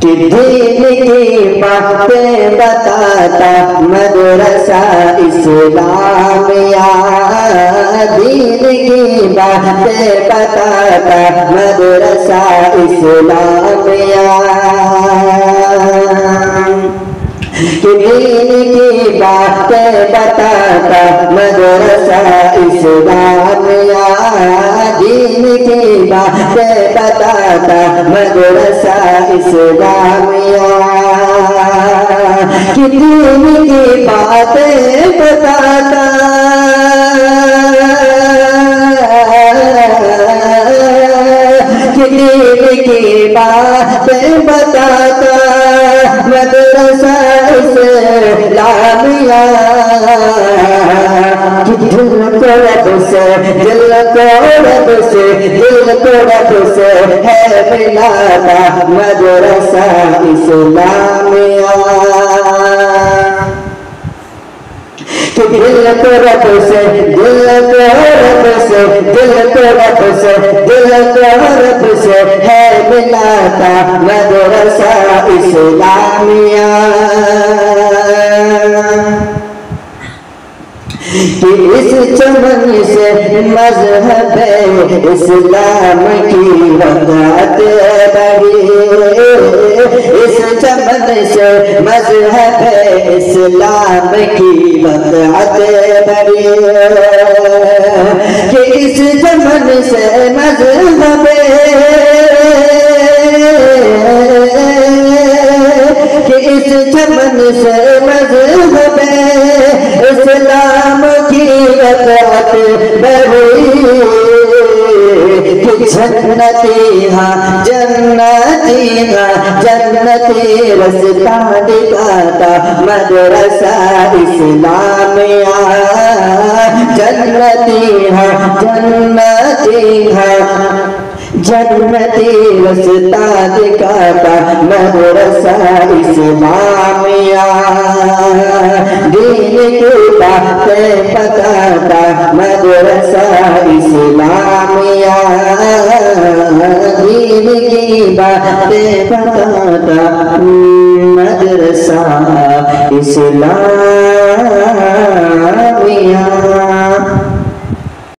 कि दीन की बातें बताता मदरसा इस्लामिया, दीन की बातें बताता मदरसा इस्लामिया, कि दीन की बातें बताता मदरसा इस्लामिया, दीन की बातें बताता मदरसा इस्लामिया, कि दीन की बातें बताता कि दीन की बातें बताता मदरसा इस्लामिया, कि दिल को रब से है मिलाता मदरसा इस्लामिया, कि दिल को रब से है मिलाता मदरसा इस्लामिया, कि इस चमन से मज़हब इस्लाम की वक़्त बढ़ी, इस चमन से मज़हब इस्लाम की वक़्त बढ़ी, कि इस चमन से मज़हब कि इस चमन से मज़हब इस्लाम की वक़्त बढ़ी, कि जन्नती रास्ता दिखाता मदरसा इस्लामिया, जन्नती रास्ता दिखाता मदरसा इस्लामिया, दीन की बातें बताता मदरसा इस्लामिया, दीन की बातें बताता मदरसा इस्लामिया।